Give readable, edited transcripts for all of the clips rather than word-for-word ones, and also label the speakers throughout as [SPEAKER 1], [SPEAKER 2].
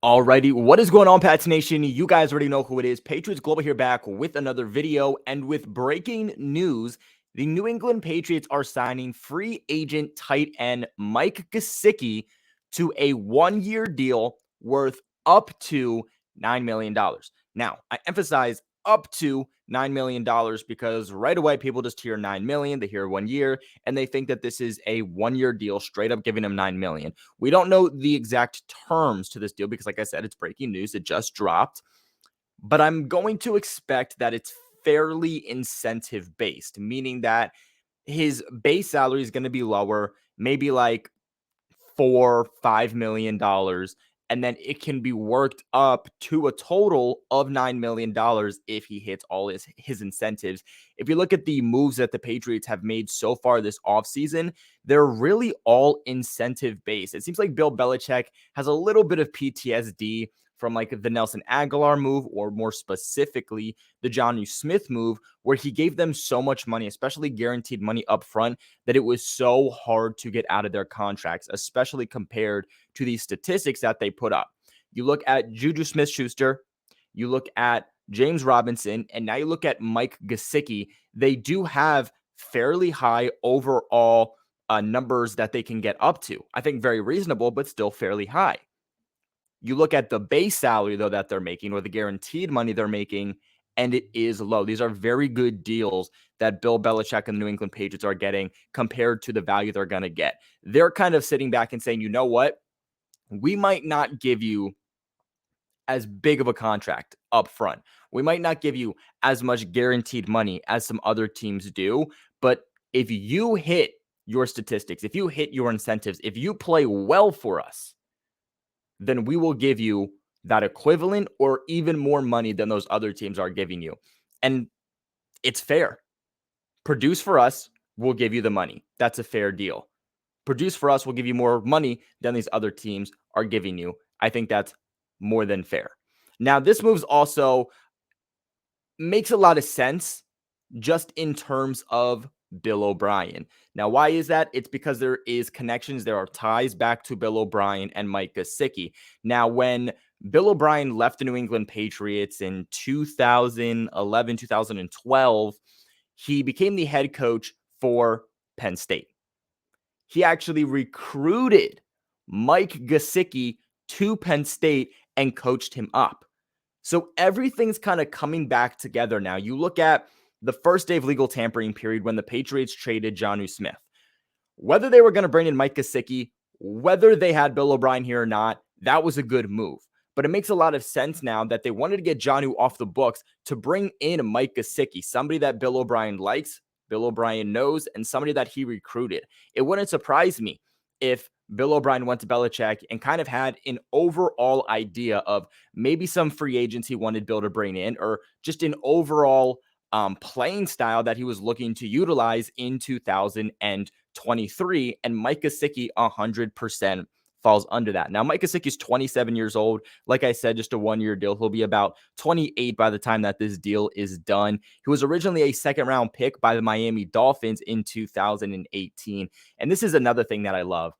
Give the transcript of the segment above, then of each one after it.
[SPEAKER 1] Alrighty, what is going on, Pats Nation? You guys already know who it is. Patriots Global here back with another video. And with breaking news, the New England Patriots are signing free agent tight end Mike Gesicki to a one-year deal worth up to $9 million. Now, I emphasize up to $9 million because right away people just hear 9 million, they hear 1 year, and they think that this is a one-year deal, straight up giving them 9 million. We don't know the exact terms to this deal because, like I said, it's breaking news. It just dropped. But I'm going to expect that it's fairly incentive based, meaning that his base salary is going to be lower, maybe like $4-5 million, and then it can be worked up to a total of $9 million if he hits all his incentives. If you look at the moves that the Patriots have made so far this offseason, they're really all incentive based. It seems like Bill Belichick has a little bit of PTSD from like the Nelson Aguilar move, or more specifically, the Jonnu Smith move, where he gave them so much money, especially guaranteed money up front, that it was so hard to get out of their contracts, especially compared to the statistics that they put up. You look at Juju Smith-Schuster, you look at James Robinson, and now you look at Mike Gesicki. They do have fairly high overall numbers that they can get up to. I think very reasonable, but still fairly high. You look at the base salary, though, that they're making, or the guaranteed money they're making, and it is low. These are very good deals that Bill Belichick and the New England Patriots are getting compared to the value they're going to get. They're kind of sitting back and saying, you know what? We might not give you as big of a contract up front. We might not give you as much guaranteed money as some other teams do. But if you hit your statistics, if you hit your incentives, if you play well for us, then we will give you that equivalent or even more money than those other teams are giving you. And it's fair. Produce for us, we'll give you the money. That's a fair deal. Produce for us, we'll give you more money than these other teams are giving you. I think that's more than fair. Now, this move's also makes a lot of sense just in terms of Bill O'Brien. Now, why is that? It's because there is connections. There are ties back to Bill O'Brien and Mike Gesicki. Now, when Bill O'Brien left the New England Patriots in 2011, 2012, he became the head coach for Penn State. He actually recruited Mike Gesicki to Penn State and coached him up. So everything's kind of coming back together now. You look at the first day of legal tampering period when the Patriots traded Jonnu Smith. Whether they were going to bring in Mike Gesicki, whether they had Bill O'Brien here or not, that was a good move. But it makes a lot of sense now that they wanted to get Jonnu off the books to bring in Mike Gesicki, somebody that Bill O'Brien likes, Bill O'Brien knows, and somebody that he recruited. It wouldn't surprise me if Bill O'Brien went to Belichick and kind of had an overall idea of maybe some free agents he wanted Bill to bring in, or just an overall playing style that he was looking to utilize in 2023. And Mike Gesicki 100% falls under that. Now, Mike Gesicki is 27 years old. Like I said, just a one-year deal. He'll be about 28 by the time that this deal is done. He was originally a second-round pick by the Miami Dolphins in 2018. And this is another thing that I love.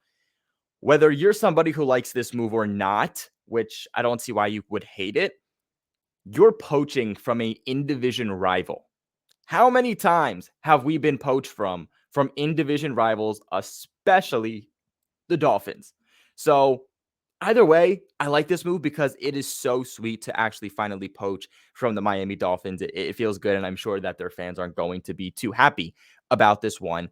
[SPEAKER 1] Whether you're somebody who likes this move or not, which I don't see why you would hate it, you're poaching from an in-division rival. How many times have we been poached from in-division rivals, especially the Dolphins? So either way, I like this move because it is so sweet to actually finally poach from the Miami Dolphins. It feels good, and I'm sure that their fans aren't going to be too happy about this one.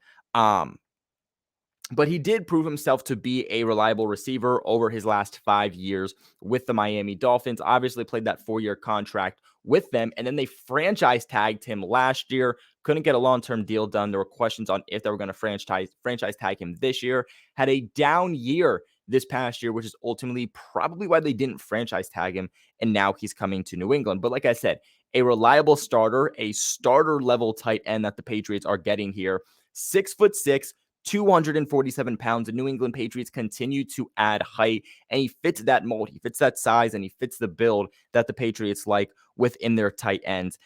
[SPEAKER 1] But he did prove himself to be a reliable receiver over his last 5 years with the Miami Dolphins. Obviously played that 4-year contract with them, and then they franchise tagged him last year. Couldn't get a long-term deal done. There were questions on if they were going to franchise tag him this year. Had a down year this past year, which is ultimately probably why they didn't franchise tag him, and now he's coming to New England. But like I said, a reliable starter, a starter-level tight end that the Patriots are getting here. 6'6", 247 pounds. The New England Patriots continue to add height, and he fits that mold. He fits that size, and he fits the build that the Patriots like within their tight ends.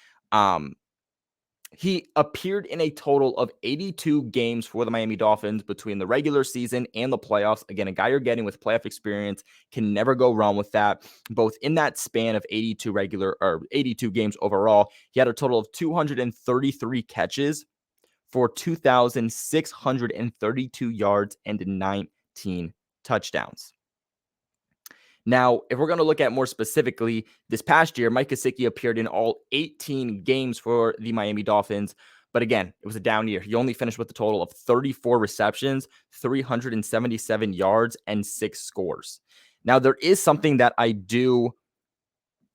[SPEAKER 1] He appeared in a total of 82 games for the Miami Dolphins between the regular season and the playoffs. Again, a guy you're getting with playoff experience can never go wrong with that. Both in that span of 82 games overall, he had a total of 233 catches for 2,632 yards and 19 touchdowns. Now, if we're going to look at more specifically, this past year, Mike Gesicki appeared in all 18 games for the Miami Dolphins. But again, it was a down year. He only finished with a total of 34 receptions, 377 yards, and 6 scores. Now, there is something that I do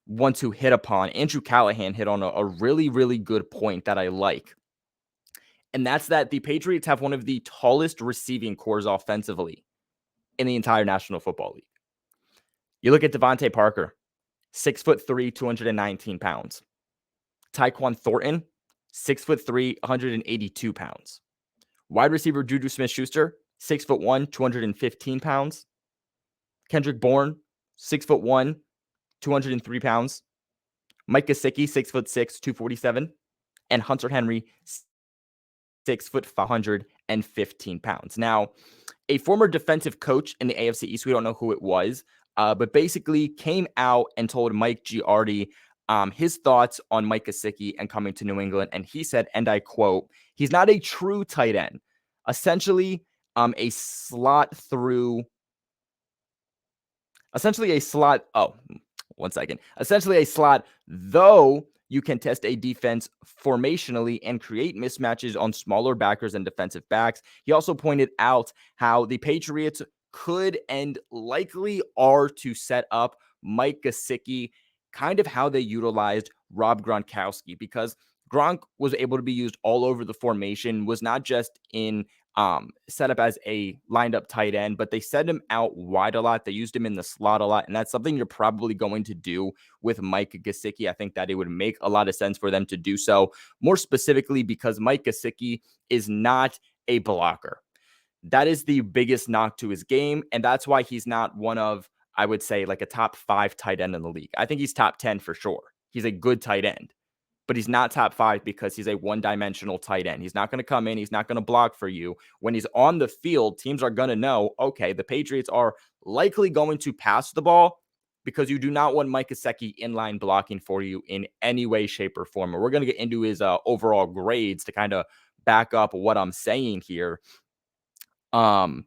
[SPEAKER 1] want to hit upon. Andrew Callahan hit on a really, really good point that I like. And that's that the Patriots have one of the tallest receiving cores offensively in the entire National Football League. You look at Devontae Parker, 6'3", 219 pounds. Tyquan Thornton, 6'3", 182 pounds. Wide receiver Juju Smith-Schuster, 6'1", 215 pounds. Kendrick Bourne, 6'1", 203 pounds. Mike Gesicki, 6'6", 247. And Hunter Henry, 6'5", 115 pounds. Now, a former defensive coach in the AFC East, we don't know who it was, but basically came out and told Mike Giardi his thoughts on Mike Gesicki and coming to New England. And he said, and I quote, "He's not a true tight end. Essentially, a slot through... Essentially a slot... Oh, one second. Essentially a slot, though you can test a defense formationally and create mismatches on smaller backers and defensive backs." He also pointed out how the Patriots could and likely are to set up Mike Gesicki, kind of how they utilized Rob Gronkowski, because Gronk was able to be used all over the formation, was not just in set up as a lined up tight end, but they set him out wide a lot. They used him in the slot a lot. And that's something you're probably going to do with Mike Gesicki. I think that it would make a lot of sense for them to do so, more specifically because Mike Gesicki is not a blocker. That is the biggest knock to his game. And that's why he's not one of, I would say, like a top 5 tight end in the league. I think he's top 10 for sure. He's a good tight end, but he's not top 5 because he's a one-dimensional tight end. He's not going to come in. He's not going to block for you. When he's on the field, teams are going to know, okay, the Patriots are likely going to pass the ball, because you do not want Mike Gesicki inline blocking for you in any way, shape, or form. And we're going to get into his overall grades to kind of back up what I'm saying here. Got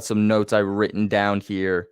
[SPEAKER 1] some notes I've written down here.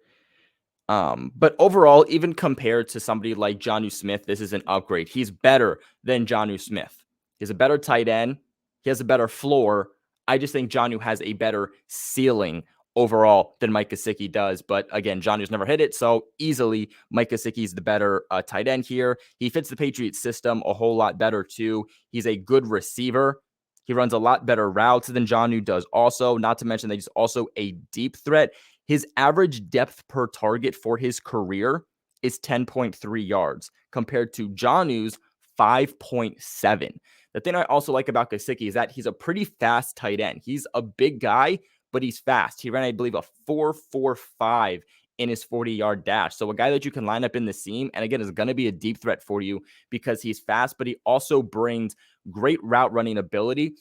[SPEAKER 1] But overall, even compared to somebody like Jonnu Smith, this is an upgrade. He's better than Jonnu Smith. He's a better tight end. He has a better floor. I just think Jonnu has a better ceiling overall than Mike Gesicki does. But again, Jonnu's never hit it, so easily Mike Gesicki's the better tight end here. He fits the Patriots system a whole lot better too. He's a good receiver. He runs a lot better routes than Jonnu does also, not to mention that he's also a deep threat. His average depth per target for his career is 10.3 yards compared to Jonnu's 5.7. The thing I also like about Gesicki is that he's a pretty fast tight end. He's a big guy, but he's fast. He ran, I believe, a 4.45 in his 40-yard dash. So a guy that you can line up in the seam, and again, is going to be a deep threat for you because he's fast, but he also brings great route running ability.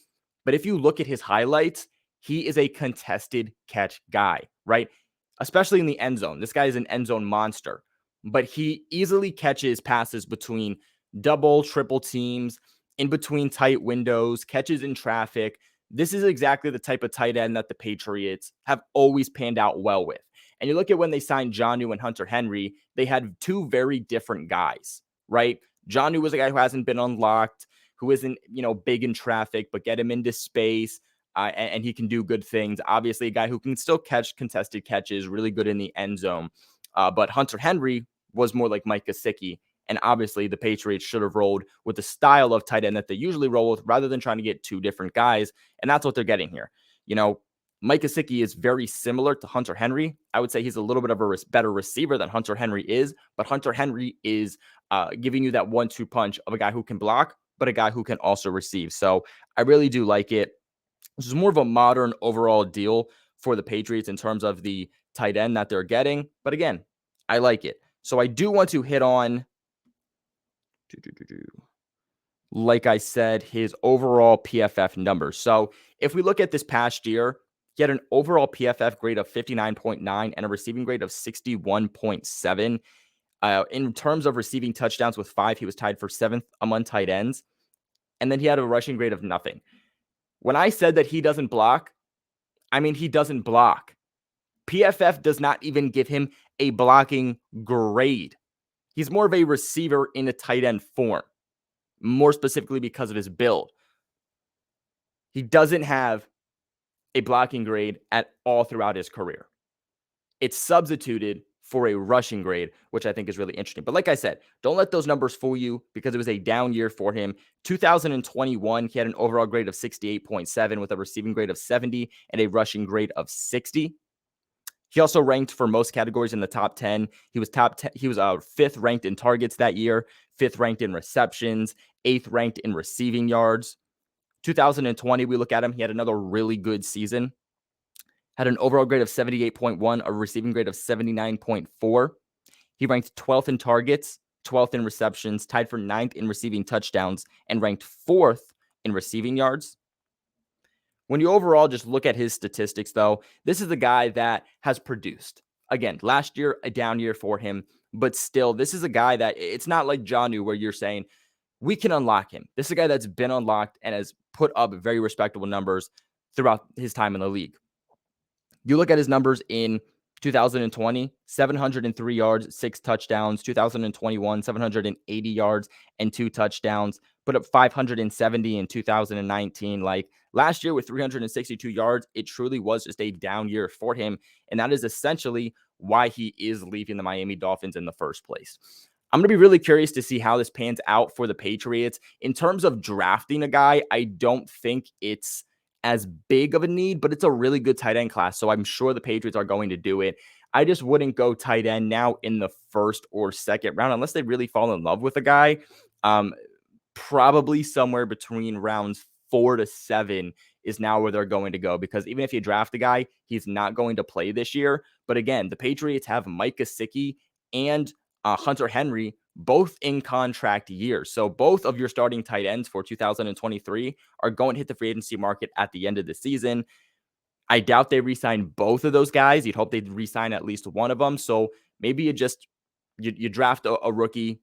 [SPEAKER 1] But if you look at his highlights, he is a contested catch guy, right? Especially in the end zone. This guy is an end zone monster, but he easily catches passes between double, triple teams, in between tight windows, catches in traffic. This is exactly the type of tight end that the Patriots have always panned out well with. And you look at when they signed Jonnu and Hunter Henry, they had two very different guys, right? Jonnu was a guy who hasn't been unlocked, who isn't, big in traffic, but get him into space. And he can do good things. Obviously, a guy who can still catch contested catches, really good in the end zone. But Hunter Henry was more like Mike Gesicki. And obviously, the Patriots should have rolled with the style of tight end that they usually roll with rather than trying to get two different guys. And that's what they're getting here. Mike Gesicki is very similar to Hunter Henry. I would say he's a little bit of a better receiver than Hunter Henry is. But Hunter Henry is giving you that 1-2 punch of a guy who can block, but a guy who can also receive. So I really do like it. This is more of a modern overall deal for the Patriots in terms of the tight end that they're getting. But again, I like it. So I do want to hit on like I said, his overall PFF numbers. So if we look at this past year, he had an overall PFF grade of 59.9 and a receiving grade of 61.7. In terms of receiving touchdowns with 5, he was tied for 7th among tight ends. And then he had a rushing grade of nothing. When I said that he doesn't block, I mean he doesn't block. PFF does not even give him a blocking grade. He's more of a receiver in a tight end form, more specifically because of his build. He doesn't have a blocking grade at all throughout his career. It's substituted for a rushing grade, which I think is really interesting. But like I said, don't let those numbers fool you because it was a down year for him. 2021, he had an overall grade of 68.7 with a receiving grade of 70 and a rushing grade of 60. He also ranked for most categories in the top 10. He was top 10. He was 5th ranked in targets that year, 5th ranked in receptions, 8th ranked in receiving yards. 2020, we look at him. He had another really good season. Had an overall grade of 78.1, a receiving grade of 79.4. He ranked 12th in targets, 12th in receptions, tied for 9th in receiving touchdowns, and ranked 4th in receiving yards. When you overall just look at his statistics, though, this is a guy that has produced. Again, last year, a down year for him, but still, this is a guy that it's not like Jonnu where you're saying, we can unlock him. This is a guy that's been unlocked and has put up very respectable numbers throughout his time in the league. You look at his numbers in 2020, 703 yards, 6 touchdowns. 2021, 780 yards and 2 touchdowns. Put up 570 in 2019. Like last year with 362 yards, it truly was just a down year for him. And that is essentially why he is leaving the Miami Dolphins in the first place. I'm going to be really curious to see how this pans out for the Patriots. In terms of drafting a guy, I don't think it's as big of a need, but it's a really good tight end class. So I'm sure the Patriots are going to do it. I just wouldn't go tight end now in the first or second round unless they really fall in love with a guy. Probably somewhere between rounds 4 to 7 is now where they're going to go, because even if you draft a guy, he's not going to play this year. But again, the Patriots have Mike Gesicki and Hunter Henry, both in contract years. So both of your starting tight ends for 2023 are going to hit the free agency market at the end of the season. I doubt they re-sign both of those guys. You'd hope they'd re-sign at least one of them. So maybe you draft a rookie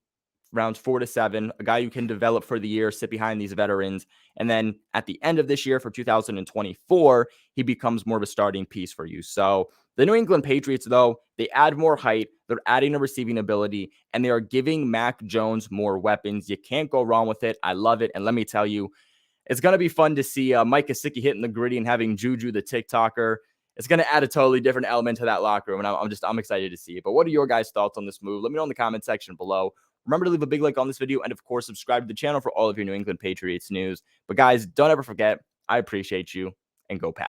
[SPEAKER 1] rounds 4 to 7, a guy you can develop for the year, sit behind these veterans. And then at the end of this year for 2024, he becomes more of a starting piece for you. So the New England Patriots, though, they add more height, they're adding a receiving ability, and they are giving Mac Jones more weapons. You can't go wrong with it. I love it. And let me tell you, it's going to be fun to see Mike Gesicki hitting the gritty and having Juju, the TikToker. It's going to add a totally different element to that locker room, and I'm excited to see it. But what are your guys' thoughts on this move? Let me know in the comment section below. Remember to leave a big like on this video, and of course, subscribe to the channel for all of your New England Patriots news. But guys, don't ever forget, I appreciate you, and go Pats.